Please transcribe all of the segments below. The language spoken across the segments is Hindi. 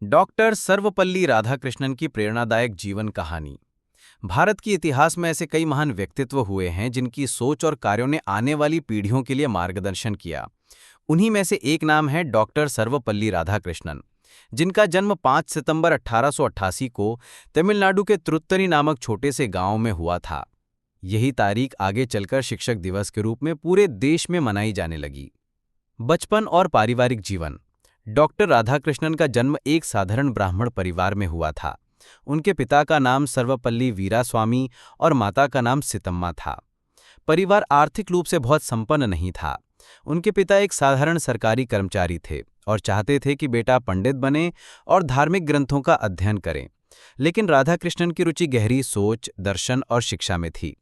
डॉक्टर सर्वपल्ली राधाकृष्णन की प्रेरणादायक जीवन कहानी। भारत के इतिहास में ऐसे कई महान व्यक्तित्व हुए हैं जिनकी सोच और कार्यों ने आने वाली पीढ़ियों के लिए मार्गदर्शन किया। उन्हीं में से एक नाम है डॉक्टर सर्वपल्ली राधाकृष्णन, जिनका जन्म 5 सितंबर 1888 को तमिलनाडु के त्रुत्तरी नामक छोटे से गांव में हुआ था। यही तारीख आगे चलकर शिक्षक दिवस के रूप में पूरे देश में मनाई जाने लगी। बचपन और पारिवारिक जीवन। डॉक्टर राधाकृष्णन का जन्म एक साधारण ब्राह्मण परिवार में हुआ था। उनके पिता का नाम सर्वपल्ली वीरास्वामी और माता का नाम सीतम्मा था। परिवार आर्थिक रूप से बहुत संपन्न नहीं था। उनके पिता एक साधारण सरकारी कर्मचारी थे और चाहते थे कि बेटा पंडित बने और धार्मिक ग्रंथों का अध्ययन करें। लेकिन राधाकृष्णन की रुचि गहरी सोच, दर्शन और शिक्षा में थी।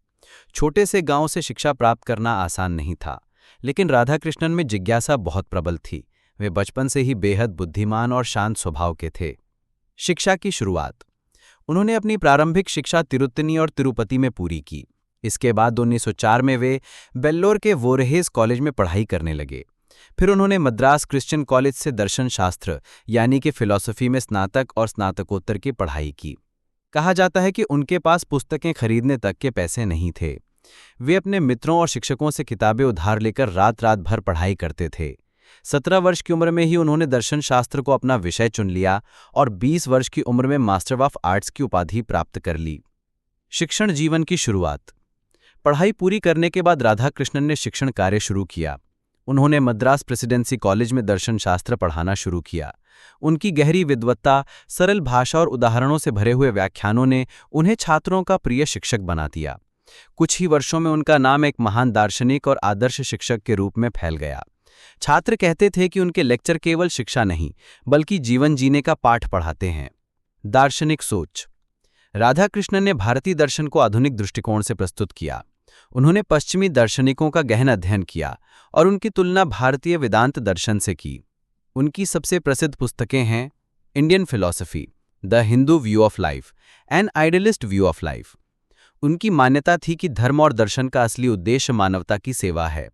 छोटे से गांव से शिक्षा प्राप्त करना आसान नहीं था, लेकिन राधाकृष्णन में जिज्ञासा बहुत प्रबल थी। वे बचपन से ही बेहद बुद्धिमान और शांत स्वभाव के थे। शिक्षा की शुरुआत। उन्होंने अपनी प्रारंभिक शिक्षा तिरुत्तनी और तिरुपति में पूरी की। इसके बाद 1904 में वे वेल्लोर के वोरहेस कॉलेज में पढ़ाई करने लगे। फिर उन्होंने मद्रास क्रिश्चियन कॉलेज से दर्शन शास्त्र यानी कि फिलॉसफी में स्नातक और स्नातकोत्तर की पढ़ाई की। कहा जाता है कि उनके पास पुस्तकें खरीदने तक के पैसे नहीं थे। वे अपने मित्रों और शिक्षकों से किताबें उधार लेकर रात रात भर पढ़ाई करते थे। 17 वर्ष की उम्र में ही उन्होंने दर्शन शास्त्र को अपना विषय चुन लिया और 20 वर्ष की उम्र में मास्टर ऑफ आर्ट्स की उपाधि प्राप्त कर ली। शिक्षण जीवन की शुरुआत। पढ़ाई पूरी करने के बाद राधाकृष्णन ने शिक्षण कार्य शुरू किया। उन्होंने मद्रास प्रेसिडेंसी कॉलेज में दर्शन शास्त्र पढ़ाना शुरू किया। उनकी गहरी विद्वत्ता, सरल भाषा और उदाहरणों से भरे हुए व्याख्यानों ने उन्हें छात्रों का प्रिय शिक्षक बना दिया। कुछ ही वर्षों में उनका नाम एक महान दार्शनिक और आदर्श शिक्षक के रूप में फैल गया। छात्र कहते थे कि उनके लेक्चर केवल शिक्षा नहीं, बल्कि जीवन जीने का पाठ पढ़ाते हैं। दार्शनिक सोच। राधाकृष्णन ने भारतीय दर्शन को आधुनिक दृष्टिकोण से प्रस्तुत किया। उन्होंने पश्चिमी दार्शनिकों का गहन अध्ययन किया और उनकी तुलना भारतीय वेदांत दर्शन से की। उनकी सबसे प्रसिद्ध पुस्तकें हैं Indian philosophy, the Hindu view of life, an idealist view of life. उनकी मान्यता थी कि धर्म और दर्शन का असली उद्देश्य मानवता की सेवा है।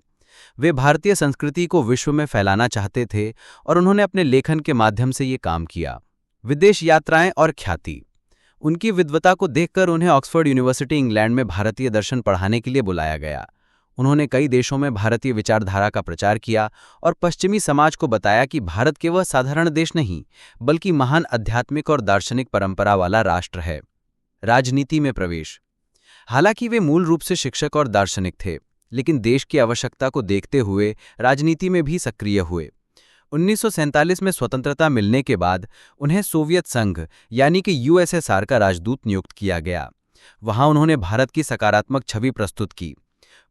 वे भारतीय संस्कृति को विश्व में फैलाना चाहते थे और उन्होंने अपने लेखन के माध्यम से ये काम किया। विदेश यात्राएं और ख्याति। उनकी विद्वता को देखकर उन्हें ऑक्सफोर्ड यूनिवर्सिटी इंग्लैंड में भारतीय दर्शन पढ़ाने के लिए बुलाया गया। उन्होंने कई देशों में भारतीय विचारधारा का प्रचार किया और पश्चिमी समाज को बताया कि भारत केवल साधारण देश नहीं, बल्कि महान आध्यात्मिक और दार्शनिक परंपरा वाला राष्ट्र है। राजनीति में प्रवेश। हालांकि वे मूल रूप से शिक्षक और दार्शनिक थे, लेकिन देश की आवश्यकता को देखते हुए राजनीति में भी सक्रिय हुए। 1947 में स्वतंत्रता मिलने के बाद उन्हें सोवियत संघ यानी कि यूएसएसआर का राजदूत नियुक्त किया गया। वहां उन्होंने भारत की सकारात्मक छवि प्रस्तुत की।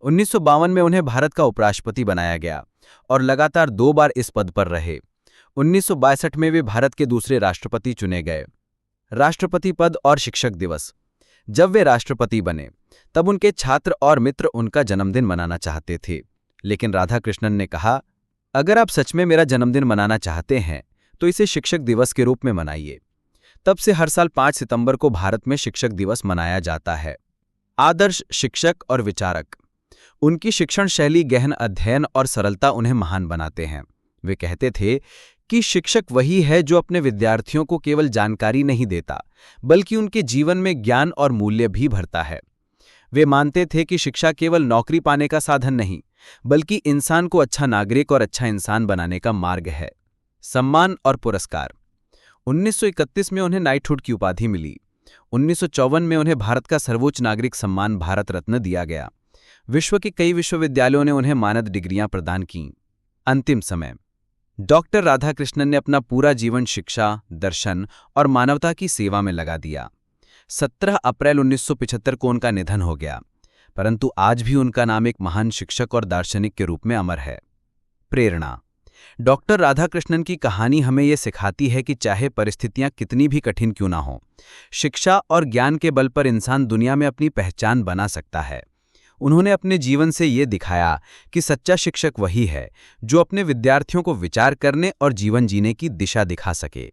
1952 में उन्हें भारत का उपराष्ट्रपति बनाया गया और लगातार 2 बार इस पद पर रहे। 1962 में वे भारत के दूसरे राष्ट्रपति चुने गए। राष्ट्रपति पद और शिक्षक दिवस। जब वे राष्ट्रपति बने तब उनके छात्र और मित्र उनका जन्मदिन मनाना चाहते थे, लेकिन राधाकृष्णन ने कहा, अगर आप सच में मेरा जन्मदिन मनाना चाहते हैं तो इसे शिक्षक दिवस के रूप में मनाइए। तब से हर साल 5 सितंबर को भारत में शिक्षक दिवस मनाया जाता है। आदर्श शिक्षक और विचारक। उनकी शिक्षण शैली, गहन अध्ययन और सरलता उन्हें महान बनाते हैं। वे कहते थे कि शिक्षक वही है जो अपने विद्यार्थियों को केवल जानकारी नहीं देता, बल्कि उनके जीवन में ज्ञान और मूल्य भी भरता है। वे मानते थे कि शिक्षा केवल नौकरी पाने का साधन नहीं, बल्कि इंसान को अच्छा नागरिक और अच्छा इंसान बनाने का मार्ग है। सम्मान और पुरस्कार। 1931 में उन्हें नाइटहुड की उपाधि मिली। 1954 में उन्हें भारत का सर्वोच्च नागरिक सम्मान भारत रत्न दिया गया। विश्व के कई विश्वविद्यालयों ने उन्हें मानद डिग्रियां प्रदान कीं। अंतिम समय। डॉक्टर राधाकृष्णन ने अपना पूरा जीवन शिक्षा, दर्शन और मानवता की सेवा में लगा दिया। 17 अप्रैल 1975 को उनका निधन हो गया, परंतु आज भी उनका नाम एक महान शिक्षक और दार्शनिक के रूप में अमर है। प्रेरणा। डॉक्टर राधाकृष्णन की कहानी हमें ये सिखाती है कि चाहे परिस्थितियां कितनी भी कठिन क्यों ना हों, शिक्षा और ज्ञान के बल पर इंसान दुनिया में अपनी पहचान बना सकता है। उन्होंने अपने जीवन से ये दिखाया कि सच्चा शिक्षक वही है जो अपने विद्यार्थियों को विचार करने और जीवन जीने की दिशा दिखा सके।